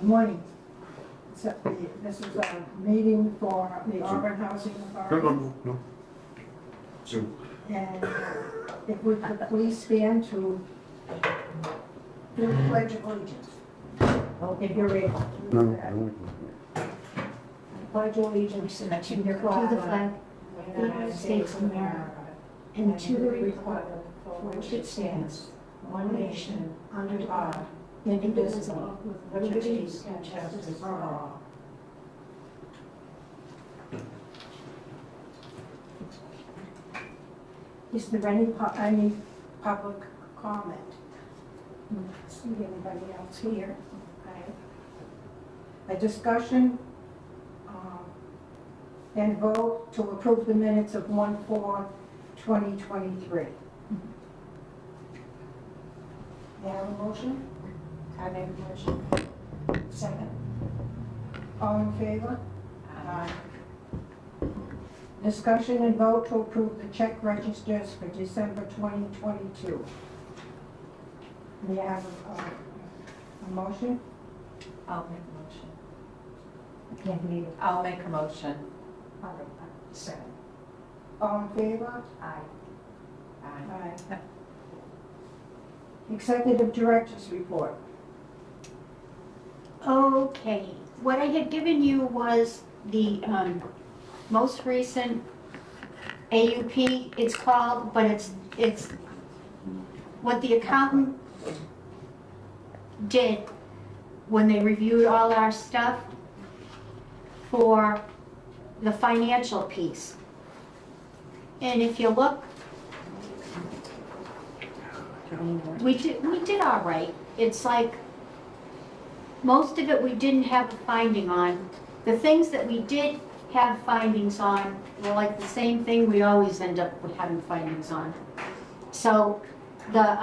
morning. This is a meeting for the Auburn Housing Authority. No. So, And if we could please stand to do the Pledge of Allegiance. If you're able to do that. Pledge allegiance to the flag of the United States of America and to the republic for which it stands, one nation, under God, indivisible, with liberty and justice for all. Is there any public comment? Not see anybody else here. Okay. A discussion and vote to approve the minutes of 1/4/2023. May I have a motion? I make a motion. Second. All in favor? Aye. Discussion and vote to approve the check registers for December 2022. May I have a motion? I'll make a motion. I can't hear you. I'll make a motion. Second. All in favor? Aye. Aye. Executive Director's Report. Okay, what I had given you was the most recent AUP, it's called, but it's what the accountant did when they reviewed all our stuff for the financial piece. And if you look, we did all right. It's like, most of it we didn't have a finding on. The things that we did have findings on were like the same thing we always end up with having findings on. So the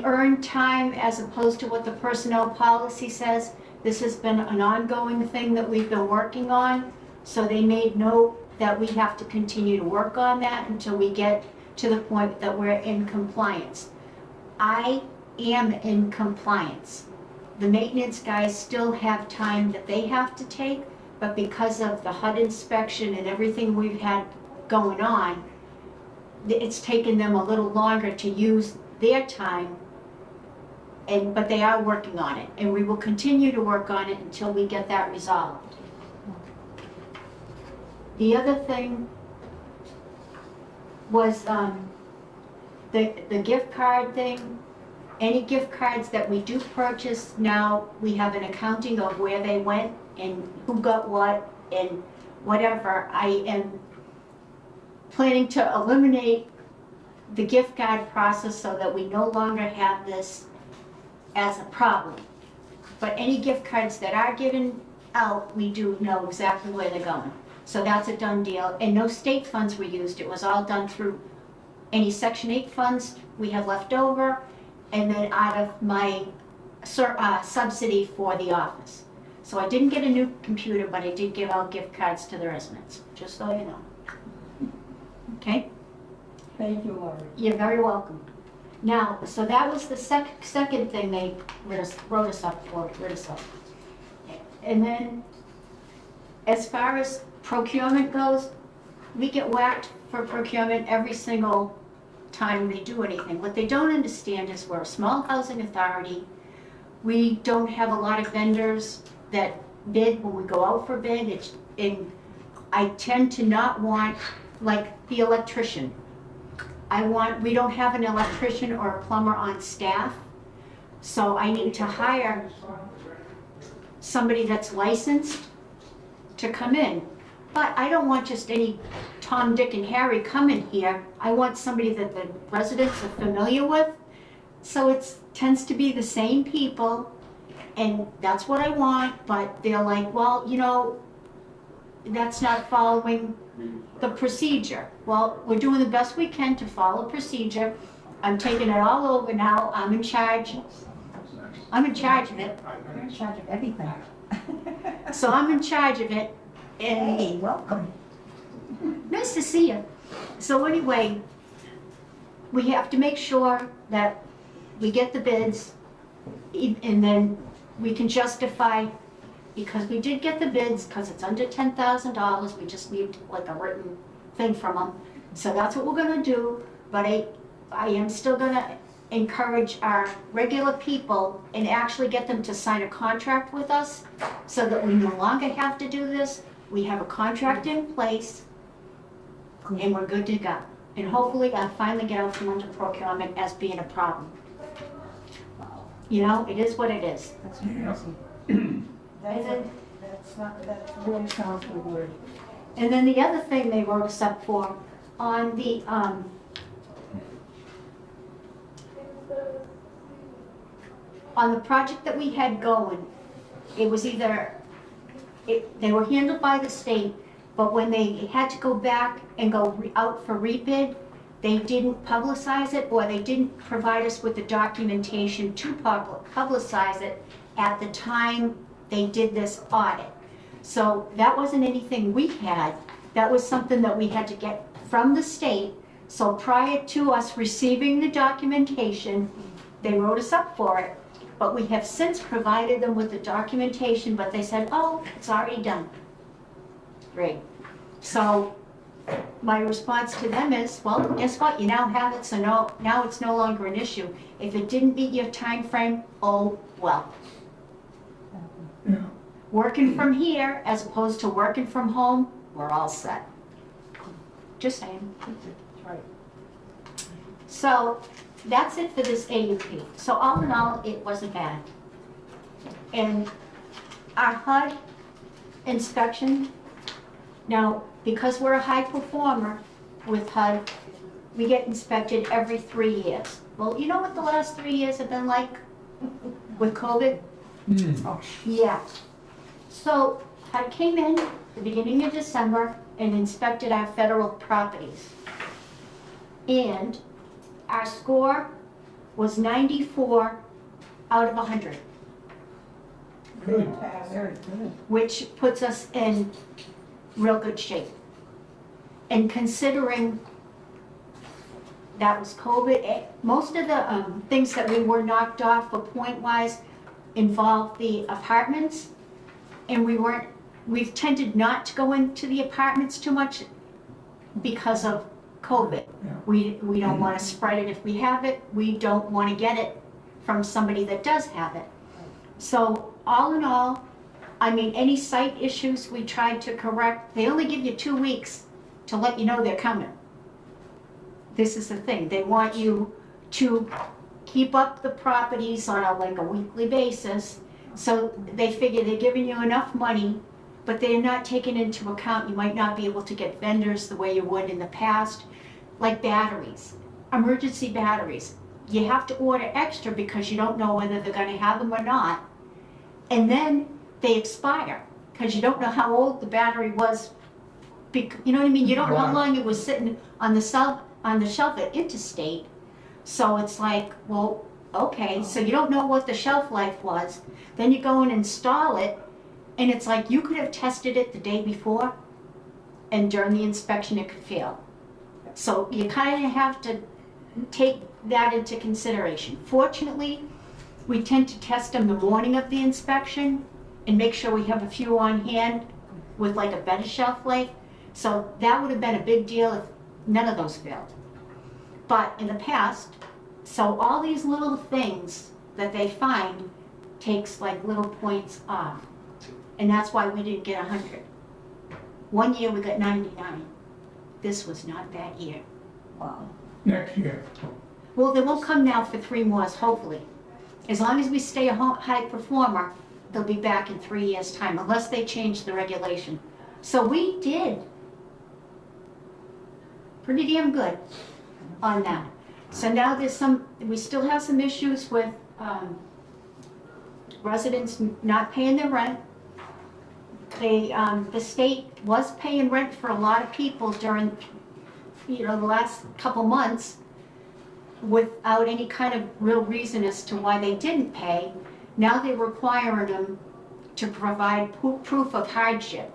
earned time as opposed to what the personnel policy says, this has been an ongoing thing that we've been working on. So they made note that we have to continue to work on that until we get to the point that we're in compliance. I am in compliance. The maintenance guys still have time that they have to take, but because of the HUD inspection and everything we've had going on, it's taken them a little longer to use their time, but they are working on it, and we will continue to work on it until we get that resolved. The other thing was the gift card thing. Any gift cards that we do purchase now, we have an accounting of where they went and who got what and whatever. I am planning to eliminate the gift card process so that we no longer have this as a problem. But any gift cards that are given out, we do know exactly where they're going. So that's a done deal. And no state funds were used. It was all done through any Section 8 funds we have left over, and then out of my subsidy for the office. So I didn't get a new computer, but I did give out gift cards to the residents, just so you know. Okay? Thank you, Laurie. You're very welcome. Now, so that was the second thing they wrote us up for. And then, as far as procurement goes, we get whacked for procurement every single time they do anything. What they don't understand is we're a small housing authority. We don't have a lot of vendors that bid when we go out for bid. I tend to not want, like the electrician. We don't have an electrician or a plumber on staff, so I need to hire somebody that's licensed to come in. But I don't want just any Tom, Dick, and Harry coming here. I want somebody that the residents are familiar with. So it tends to be the same people, and that's what I want, but they're like, well, you know, that's not following the procedure. Well, we're doing the best we can to follow procedure. I'm taking it all over now. I'm in charge. I'm in charge of it. You're in charge of everything. So I'm in charge of it. And Hey, welcome. nice to see you. So anyway, we have to make sure that we get the bids And then we can justify, because we did get the bids, because it's under $10,000, we just need like a written thing from them. So that's what we're gonna do, but I am still gonna encourage our regular people and actually get them to sign a contract with us so that we no longer have to do this. We have a contract in place and we're good to go. And hopefully I'll finally get out from under procurement as being a problem. You know, it is what it is. That's crazy. That's really sounds good word. And then the other thing they wrote us up for on the, on the project that we had going, it was either, they were handled by the state, but when they had to go back and go out for rebid, they didn't publicize it, or they didn't provide us with the documentation to publicize it at the time they did this audit. So that wasn't anything we had, that was something that we had to get from the state. So prior to us receiving the documentation, they wrote us up for it. But we have since provided them with the documentation, but they said, oh, it's already done. Great. So my response to them is, well, guess what? You now have it, so now it's no longer an issue. If it didn't meet your time frame, oh, well. Working from here as opposed to working from home, we're all set. Just saying. Right. So that's it for this AUP. So all in all, it wasn't bad. And our HUD inspection, now, because we're a high performer with HUD, we get inspected every 3 years. Well, you know what the last 3 years have been like with COVID? Oh, yeah. So HUD came in the beginning of December and inspected our federal properties. And our score was 94 out of 100. Good. Very good. Which puts us in real good shape. And considering that was COVID, most of the things that we were knocked off for point-wise involved the apartments, and we've tended not to go into the apartments too much because of COVID. We don't want to spread it if we have it. We don't want to get it from somebody that does have it. So all in all, I mean, any site issues we tried to correct, they only give you 2 weeks to let you know they're coming. This is the thing, they want you to keep up the properties on a weekly basis. So they figure they're giving you enough money, but they're not taking into account you might not be able to get vendors the way you would in the past, like batteries, emergency batteries. You have to order extra because you don't know whether they're gonna have them or not. And then they expire because you don't know how old the battery was. You know what I mean? You don't know how long it was sitting on the shelf at Interstate. So it's like, well, okay, so you don't know what the shelf life was. Then you go and install it, and it's like you could have tested it the day before, and during the inspection it could fail. So you kind of have to take that into consideration. Fortunately, we tend to test them the morning of the inspection and make sure we have a few on hand with like a better shelf life. So that would have been a big deal if none of those failed. But in the past, so all these little things that they find takes like little points off. And that's why we didn't get 100. One year we got 99. This was not that year. Wow. Next year. Well, they won't come now for 3 more, hopefully. As long as we stay a high performer, they'll be back in 3 years' time, unless they change the regulation. So we did pretty damn good on that. So now we still have some issues with residents not paying their rent. The state was paying rent for a lot of people during, the last couple months without any kind of real reason as to why they didn't pay. Now they're requiring them to provide proof of hardship.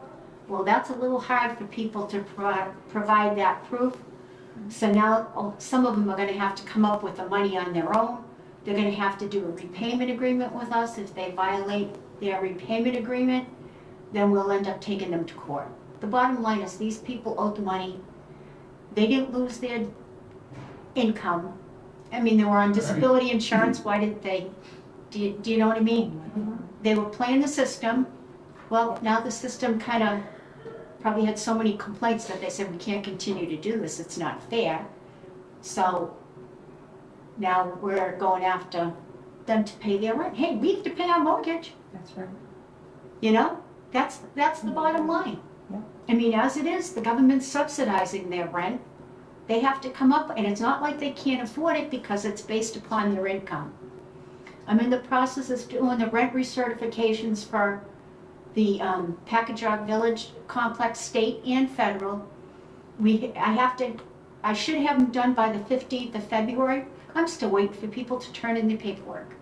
Well, that's a little hard for people to provide that proof. So now some of them are going to have to come up with the money on their own. They're gonna have to do a repayment agreement with us. If they violate their repayment agreement, then we'll end up taking them to court. The bottom line is these people owed the money. They didn't lose their income. I mean, they were on disability insurance, why didn't they? Do you know what I mean? They were playing the system. Well, now the system kind of probably had so many complaints that they said, we can't continue to do this, it's not fair. So now we're going after them to pay their rent. Hey, we have to pay our mortgage, That's right. you know? That's the bottom line. Yeah. I mean, as it is, the government's subsidizing their rent. They have to come up, and it's not like they can't afford it because it's based upon their income. I'm in the process of doing the rent recertifications for the Packagug Village complex, state and federal. I should have them done by the 15th of February. I'm still waiting for people to turn in their paperwork.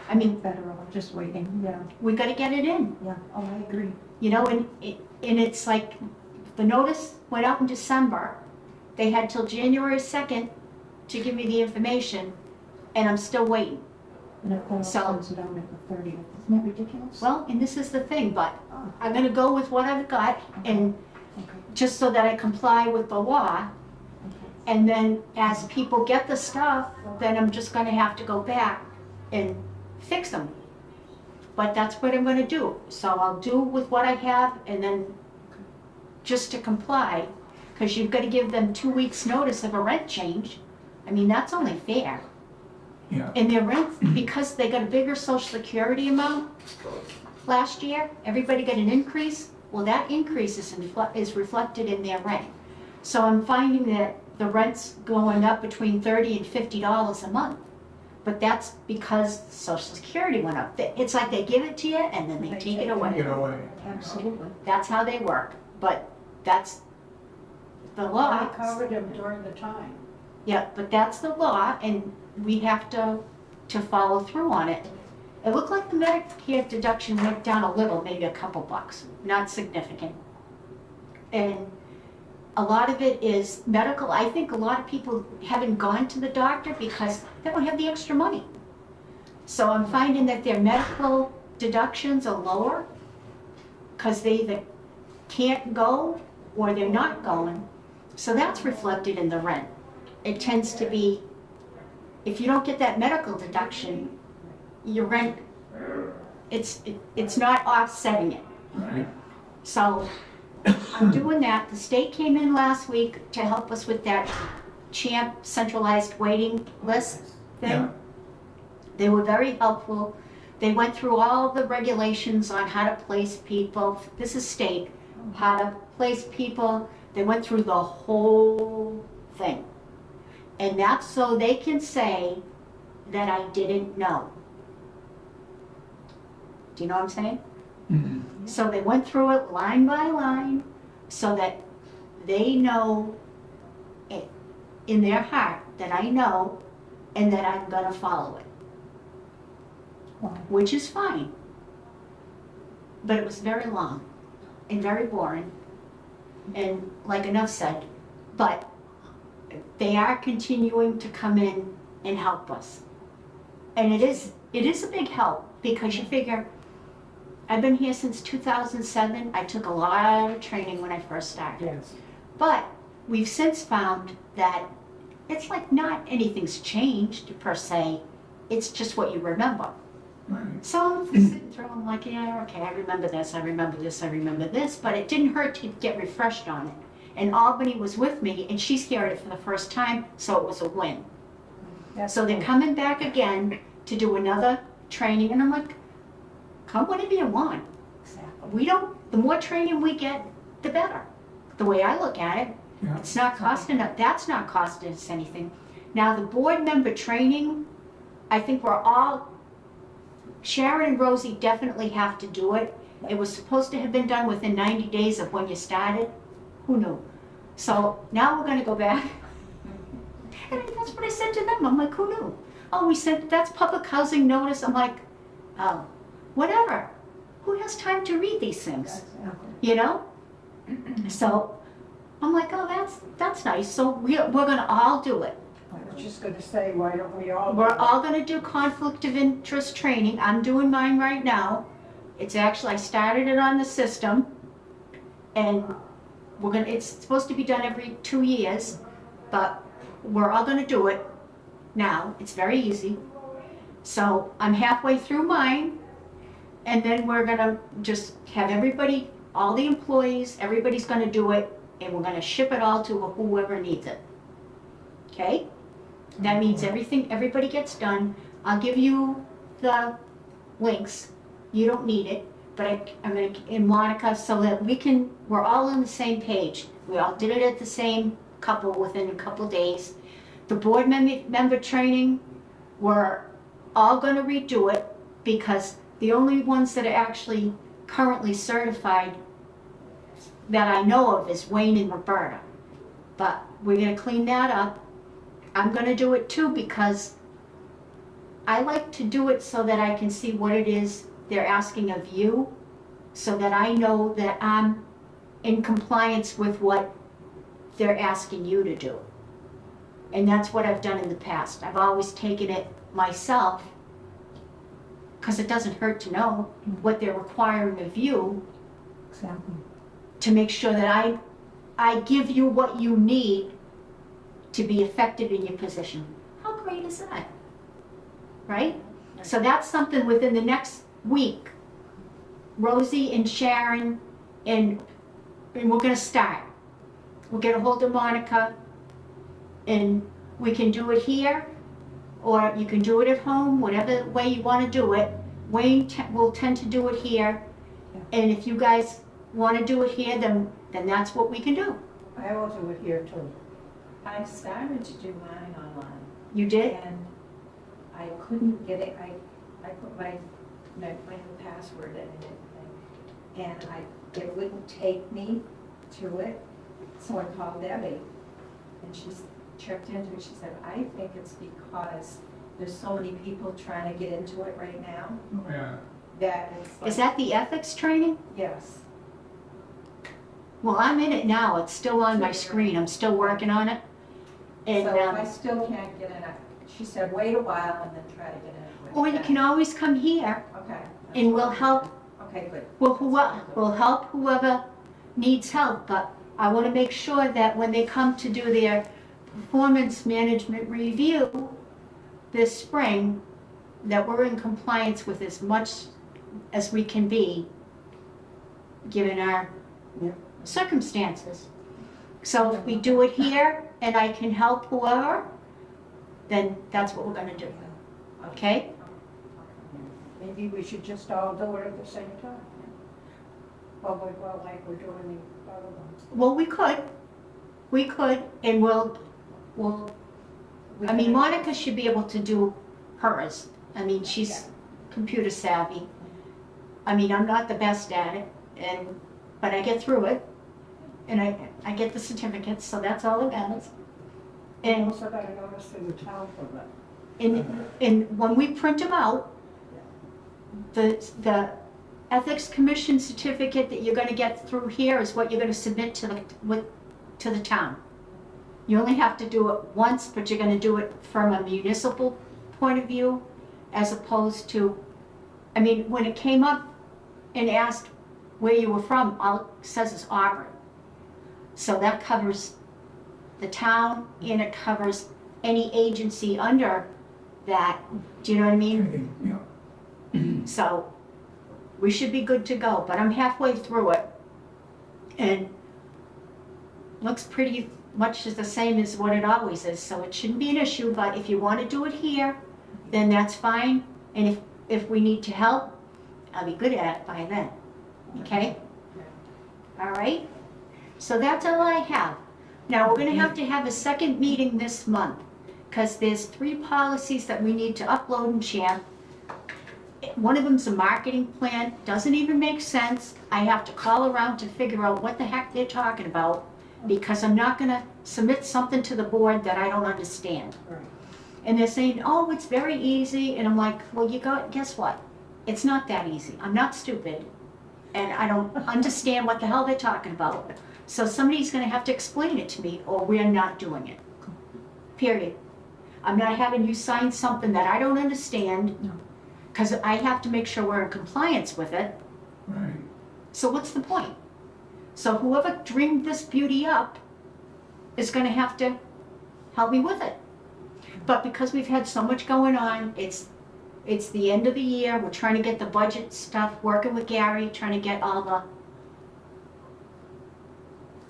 I mean, Federal, just waiting, yeah, we gotta get it in, yeah, oh, I agree. you know, and it's like, the notice went out in December. They had till January 2nd to give me the information, and I'm still waiting. And it all So- comes down at the 30th, isn't that ridiculous? Well, and this is the thing, but Oh, I'm gonna go with what I've got, and okay, just so that I comply with the law. okay. And then as people get the stuff, then I'm just gonna have to go back and fix them. But that's what I'm gonna do. So I'll do with what I have, and then just to comply, because you've gotta give them 2 weeks' notice of a rent change. I mean, that's only fair. Yeah. And their rent, because they got a bigger social security amount last year, everybody got an increase. Well, that increase is reflected in their rent. So I'm finding that the rent's going up between $30 and $50 a month. But that's because social security went up. It's like they give it to you and then they take it away. Get away. Absolutely. That's how they work. But that's the I law. covered him during the time. Yeah, but that's the law, and we have to follow through on it. It looked like the Medicare deduction went down a little, maybe a couple bucks, not significant. And a lot of it is medical. I think a lot of people haven't gone to the doctor because they don't have the extra money. So I'm finding that their medical deductions are lower because they either can't go or they're not going. So that's reflected in the rent. It tends to be, if you don't get that medical deduction, your rent, it's not offsetting it. Right. So I'm doing that. The state came in last week to help us with that CHAMP centralized waiting list thing. Yeah. They were very helpful. They went through all the regulations on how to place people. This is state, how to place people. They went through the whole thing. And that's so they can say that I didn't know. Do you know what I'm saying? Mhm. So they went through it line by line so that they know it in their heart that I know and that I'm gonna follow it, Wow. which is fine. But it was very long and very boring. And like enough said, but they are continuing to come in and help us. And it is a big help because you figure, I've been here since 2007. I took a lot of training when I first started. Yes. But we've since found that it's like not anything's changed per se. It's just what you remember. Right. So I'm sitting through, I'm like, yeah, okay, I remember this, I remember this, I remember this, but it didn't hurt to get refreshed on it. And Albany was with me, and she's hearing it for the first time, so it was a win. That's So they're cool. coming back again to do another training, and I'm like, come whatever you want. Exactly. The more training we get, the better. The way I look at it, Yeah. it's not costing us, that's not costing us anything. Now, the board member training, I think we're all, Sharon and Rosie definitely have to do it. It was supposed to have been done within 90 days of when you started. Who knew? So now we're gonna go back. And that's what I said to them. I'm like, who knew? Oh, we said, that's public housing notice. I'm like, oh, whatever. Who has time to read these things? Exactly. You know? So I'm like, oh, that's nice. So we're gonna all do it. was just gonna say, why don't we all? We're all gonna do conflict of interest training. I'm doing mine right now. It's actually, I started it on the system. And it's supposed to be done every 2 years, but we're all gonna do it now. It's very easy. So I'm halfway through mine, and then we're gonna just have everybody, all the employees, everybody's gonna do it, and we're gonna ship it all to whoever needs it. Okay? That means everybody gets done. I'll give you the links. You don't need it, but I'm gonna, in Monica, so that we're all on the same page. We all did it at the same within a couple days. The board member training, we're all gonna redo it, because the only ones that are actually currently certified that I know of is Wayne and Roberta. But we're gonna clean that up. I'm gonna do it too, because I like to do it so that I can see what it is they're asking of you, so that I know that I'm in compliance with what they're asking you to do. And that's what I've done in the past. I've always taken it myself, because it doesn't hurt to know what they're requiring of you, Exactly. to make sure that I give you what you need to be effective in your position. How great is that? Right? So that's something within the next week. Rosie and Sharon, and we're gonna start. We'll get a hold of Monica, and we can do it here, or you can do it at home, whatever way you wanna do it. Wayne will tend to do it here, and if you guys wanna do it here, then that's what we can do. I will do it here too. I started to do mine online, You did? and I couldn't get it, I put my new password in and everything, and it wouldn't take me to it, so I called Debbie, and she checked into it. She said, I think it's because there's so many people trying to get into it right now, Yeah, that it's like. Is that the ethics training? Yes. Well, I'm in it now, it's still on my screen, I'm still working on it. And, So if I still can't get in it, she said, wait a while and then try to get in it. or you can always come here, Okay. and we'll help. Okay, good. We'll help whoever needs help, but I want to make sure that when they come to do their performance management review this spring, that we're in compliance with as much as we can be, given our circumstances. So if we do it here, and I can help whoever, then that's what we're gonna do, okay? Maybe we should just all do it at the same time. Well, like we're doing the other ones. Well, we could, and we'll, We I mean, can- Monica should be able to do hers. I mean, she's computer savvy. I mean, I'm not the best at it, but I get through it, and I get the certificates, so that's all that matters. We And, also got a notice from the town for that. and when we print them out, the Ethics Commission certificate that you're gonna get through here is what you're gonna submit to the town. You only have to do it once, but you're gonna do it from a municipal point of view, as opposed to, I mean, when it came up and asked where you were from, all it says is Auburn. So that covers the town, and it covers any agency under that, do you know what I mean? yeah. So, we should be good to go, but I'm halfway through it. And looks pretty much the same as what it always is, so it shouldn't be an issue, but if you want to do it here, then that's fine. And if we need to help, I'll be good at it by then, okay? All right? So that's all I have. Now, we're gonna have to have a second meeting this month, because there's 3 policies that we need to upload and share. One of them's a marketing plan, doesn't even make sense. I have to call around to figure out what the heck they're talking about, because I'm not gonna submit something to the board that I don't understand. Right. And they're saying, oh, it's very easy, and I'm like, well, guess what? It's not that easy. I'm not stupid, and I don't understand what the hell they're talking about. So somebody's gonna have to explain it to me, or we're not doing it. Period. I'm not having you sign something that I don't understand. No. Because I have to make sure we're in compliance with it. Right. So what's the point? So whoever dreamed this beauty up is gonna have to help me with it. But because we've had so much going on, it's the end of the year, we're trying to get the budget stuff, working with Gary, trying to get all the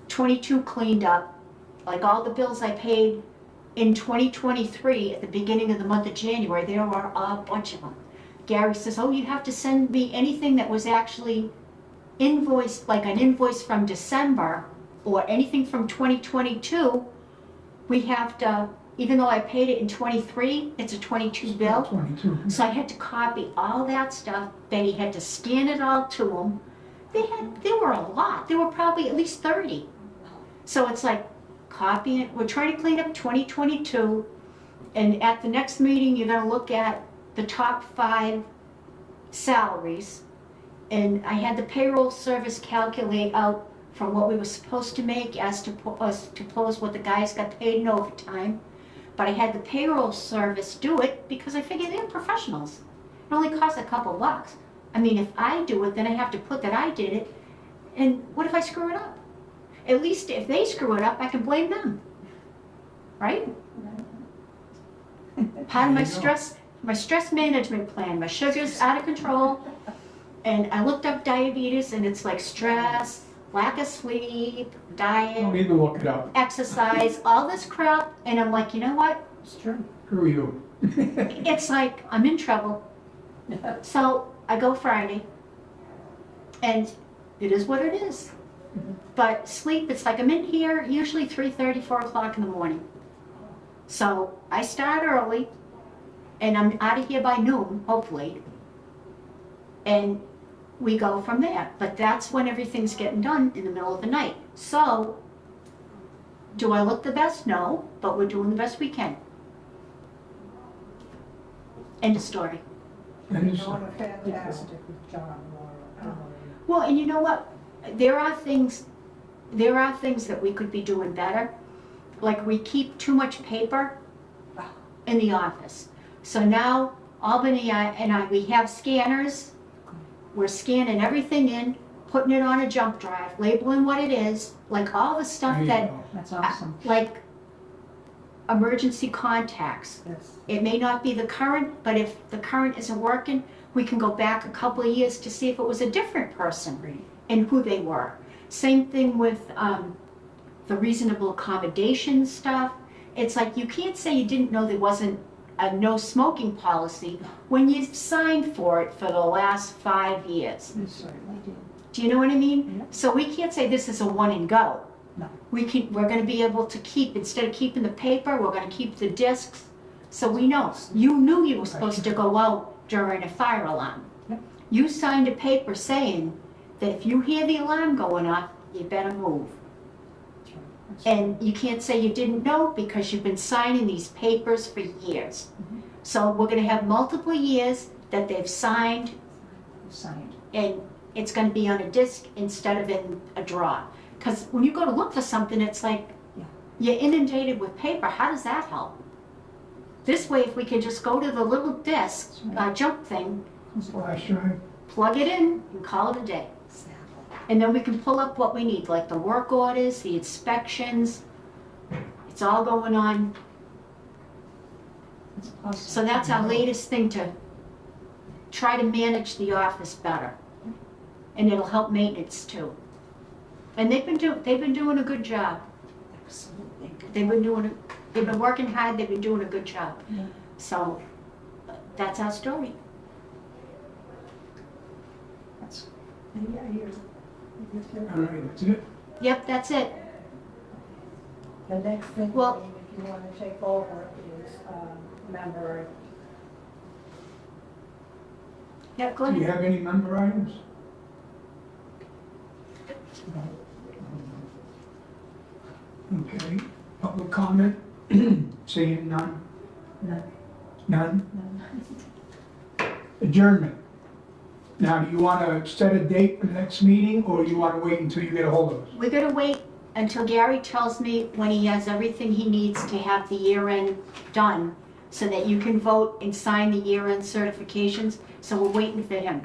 22 cleaned up. Like all the bills I paid in 2023 at the beginning of the month of January, there were a bunch of them. Gary says, oh, you have to send me anything that was actually invoiced, like an invoice from December or anything from 2022, we have to, even though I paid it in 23, it's a 22 bill. 22. So I had to copy all that stuff. Benny had to scan it all to them. There were a lot. There were probably at least 30. So it's like, copy it. We're trying to clean up 2022. And at the next meeting, you're gonna look at the top 5 salaries. And I had the payroll service calculate out from what we were supposed to make as to pose what the guys got paid in overtime. But I had the payroll service do it because I figured they're professionals. It only costs a couple bucks. I mean, if I do it, then I have to put that I did it. And what if I screw it up? At least if they screw it up, I can blame them. Right? Part of my stress management plan, my sugar's out of control. And I looked up diabetes and it's like stress, lack of sleep, diet, Don't need to look it up. exercise, all this crap. And I'm like, you know what? It's true. Screw you. It's like I'm in trouble. So I go Friday, and it is what it is. But sleep, it's like I'm in here usually 3:30, 4 o'clock in the morning. So I start early, and I'm out of here by noon, hopefully. And we go from there. But that's when everything's getting done in the middle of the night. So, do I look the best? No, but we're doing the best we can. End of story. And You're it's- doing a fantastic job, Laura. Well, and you know what? There are things that we could be doing better. Like we keep too much paper in the office. So now Albany and I, we have scanners. We're scanning everything in, putting it on a jump drive, labeling what it is, like all the stuff there you that, go. That's awesome. like emergency contacts. Yes. It may not be the current, but if the current isn't working, we can go back a couple of years to see if it was a different person and who they were. Same thing with the reasonable accommodation stuff. It's like you can't say you didn't know there wasn't a no smoking policy when you signed for it for the last 5 years. You certainly did. Do you know what I mean? Yeah. So we can't say this is a one and go. No. We're gonna be able to keep, instead of keeping the paper, we're gonna keep the discs. So we know, you knew you were supposed to go out during a fire alarm. Yep. You signed a paper saying that if you hear the alarm going off, you better move. That's right. That's right. And you can't say you didn't know because you've been signing these papers for years. Mhm. So we're gonna have multiple years that they've signed, You signed. and it's gonna be on a disc instead of in a drawer. Because when you go to look for something, it's like, Yeah. you're inundated with paper, how does that help? This way, if we can just go to the little disc, jump thing, Flash drive. plug it in, and call it a day. And then we can pull up what we need, like the work orders, the inspections. It's all going on. That's awesome. So that's our latest thing, to try to manage the office better. And it'll help maintenance too. And they've been doing a good job. Absolutely. They've been working hard, they've been doing a good job. Yeah. So that's our story. That's, yeah, you're All right, that's it. Yep, that's it. The next thing, Well- if you want to take over, is member. Yep, go Do you ahead. have any member items? Okay, public comment? Seeing none? No. None? Adjournment. Now, do you want to set a date for the next meeting, or you want to wait until you get a hold of us? We're gonna wait until Gary tells me when he has everything he needs to have the year end done. so that you can vote and sign the year-end certifications, so we're waiting for him,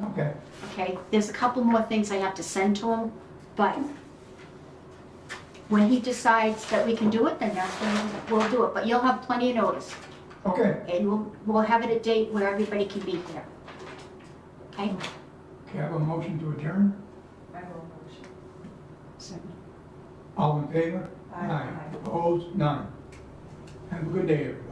Okay, okay? There's a couple more things I have to send to him, but when he decides that we can do it, then that's when we'll do it, but you'll have plenty of notice, okay. and we'll have it a date where everybody can be here. Okay? Okay, I have a motion to adjourn. I will motion. Second. All in favor? Aye. Opposed? None. Have a good day, everybody.